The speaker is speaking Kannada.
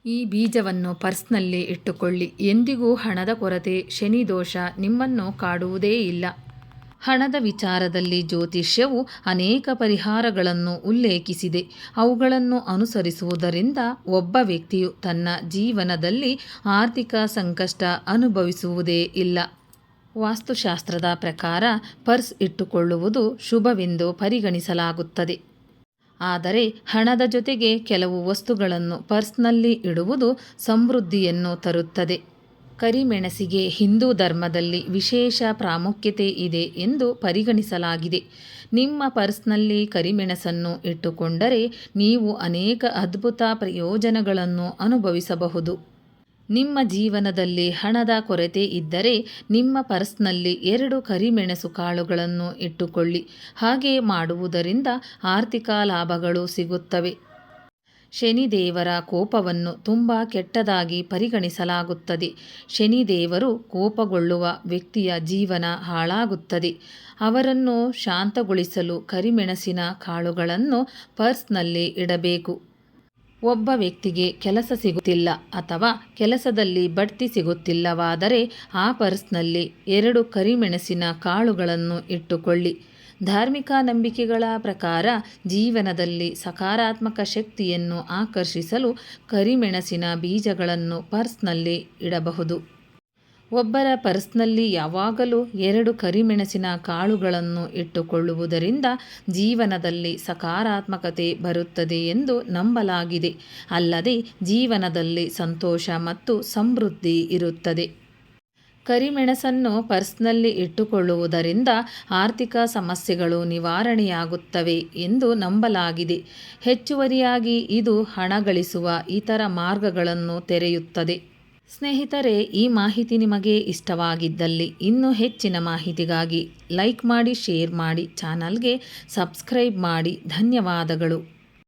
ಈ ಬೀಜವನ್ನು ಪರ್ಸ್ನಲ್ಲಿ ಇಟ್ಟುಕೊಳ್ಳಿ. ಎಂದಿಗೂ ಹಣದ ಕೊರತೆ, ಶನಿ ದೋಷ ನಿಮ್ಮನ್ನು ಕಾಡುವುದೇ ಇಲ್ಲ. ಹಣದ ವಿಚಾರದಲ್ಲಿ ಜ್ಯೋತಿಷ್ಯವು ಅನೇಕ ಪರಿಹಾರಗಳನ್ನು ಉಲ್ಲೇಖಿಸಿದೆ. ಅವುಗಳನ್ನು ಅನುಸರಿಸುವುದರಿಂದ ಒಬ್ಬ ವ್ಯಕ್ತಿಯು ತನ್ನ ಜೀವನದಲ್ಲಿ ಆರ್ಥಿಕ ಸಂಕಷ್ಟ ಅನುಭವಿಸುವುದೇ ಇಲ್ಲ. ವಾಸ್ತುಶಾಸ್ತ್ರದ ಪ್ರಕಾರ ಪರ್ಸ್ ಇಟ್ಟುಕೊಳ್ಳುವುದು ಶುಭವೆಂದು ಪರಿಗಣಿಸಲಾಗುತ್ತದೆ. ಆದರೆ ಹಣದ ಜೊತೆಗೆ ಕೆಲವು ವಸ್ತುಗಳನ್ನು ಪರ್ಸ್ನಲ್ಲಿ ಇಡುವುದು ಸಮೃದ್ಧಿಯನ್ನು ತರುತ್ತದೆ. ಕರಿಮೆಣಸಿಗೆ ಹಿಂದೂ ಧರ್ಮದಲ್ಲಿ ವಿಶೇಷ ಪ್ರಾಮುಖ್ಯತೆ ಇದೆ ಎಂದು ಪರಿಗಣಿಸಲಾಗಿದೆ. ನಿಮ್ಮ ಪರ್ಸ್ನಲ್ಲಿ ಕರಿಮೆಣಸನ್ನು ಇಟ್ಟುಕೊಂಡರೆ ನೀವು ಅನೇಕ ಅದ್ಭುತ ಪ್ರಯೋಜನಗಳನ್ನು ಅನುಭವಿಸಬಹುದು. ನಿಮ್ಮ ಜೀವನದಲ್ಲಿ ಹಣದ ಕೊರತೆ ಇದ್ದರೆ ನಿಮ್ಮ ಪರ್ಸ್ನಲ್ಲಿ 2 ಕರಿಮೆಣಸು ಕಾಳುಗಳನ್ನು ಇಟ್ಟುಕೊಳ್ಳಿ. ಹಾಗೆ ಮಾಡುವುದರಿಂದ ಆರ್ಥಿಕ ಲಾಭಗಳು ಸಿಗುತ್ತವೆ. ಶನಿದೇವರ ಕೋಪವನ್ನು ತುಂಬ ಕೆಟ್ಟದಾಗಿ ಪರಿಗಣಿಸಲಾಗುತ್ತದೆ. ಶನಿದೇವರು ಕೋಪಗೊಳ್ಳುವ ವ್ಯಕ್ತಿಯ ಜೀವನ ಹಾಳಾಗುತ್ತದೆ. ಅವರನ್ನು ಶಾಂತಗೊಳಿಸಲು ಕರಿಮೆಣಸಿನ ಕಾಳುಗಳನ್ನು ಪರ್ಸ್ನಲ್ಲಿ ಇಡಬೇಕು. ಒಬ್ಬ ವ್ಯಕ್ತಿಗೆ ಕೆಲಸ ಸಿಗುತ್ತಿಲ್ಲ ಅಥವಾ ಕೆಲಸದಲ್ಲಿ ಬಡ್ತಿ ಸಿಗುತ್ತಿಲ್ಲವಾದರೆ ಆ ಪರ್ಸ್ನಲ್ಲಿ 2 ಕರಿಮೆಣಸಿನ ಕಾಳುಗಳನ್ನು ಇಟ್ಟುಕೊಳ್ಳಿ. ಧಾರ್ಮಿಕ ನಂಬಿಕೆಗಳ ಪ್ರಕಾರ ಜೀವನದಲ್ಲಿ ಸಕಾರಾತ್ಮಕ ಶಕ್ತಿಯನ್ನು ಆಕರ್ಷಿಸಲು ಕರಿಮೆಣಸಿನ ಬೀಜಗಳನ್ನು ಪರ್ಸ್ನಲ್ಲಿ ಇಡಬಹುದು. ಒಬ್ಬರ ಪರ್ಸ್ನಲ್ಲಿ ಯಾವಾಗಲೂ 2 ಕರಿಮೆಣಸಿನ ಕಾಳುಗಳನ್ನು ಇಟ್ಟುಕೊಳ್ಳುವುದರಿಂದ ಜೀವನದಲ್ಲಿ ಸಕಾರಾತ್ಮಕತೆ ಬರುತ್ತದೆ ಎಂದು ನಂಬಲಾಗಿದೆ. ಅಲ್ಲದೆ ಜೀವನದಲ್ಲಿ ಸಂತೋಷ ಮತ್ತು ಸಮೃದ್ಧಿ ಇರುತ್ತದೆ. ಕರಿಮೆಣಸನ್ನು ಪರ್ಸ್ನಲ್ಲಿ ಇಟ್ಟುಕೊಳ್ಳುವುದರಿಂದ ಆರ್ಥಿಕ ಸಮಸ್ಯೆಗಳು ನಿವಾರಣೆಯಾಗುತ್ತವೆ ಎಂದು ನಂಬಲಾಗಿದೆ. ಹೆಚ್ಚುವರಿಯಾಗಿ ಇದು ಹಣ ಗಳಿಸುವ ಇತರ ಮಾರ್ಗಗಳನ್ನು ತೆರೆಯುತ್ತದೆ. ಸ್ನೇಹಿತರೆ, ಈ ಮಾಹಿತಿ ನಿಮಗೆ ಇಷ್ಟವಾಗಿದ್ದಲ್ಲಿ ಇನ್ನೂ ಹೆಚ್ಚಿನ ಮಾಹಿತಿಗಾಗಿ ಲೈಕ್ ಮಾಡಿ, ಶೇರ್ ಮಾಡಿ, ಚಾನಲ್ಗೆ ಸಬ್ಸ್ಕ್ರೈಬ್ ಮಾಡಿ. ಧನ್ಯವಾದಗಳು.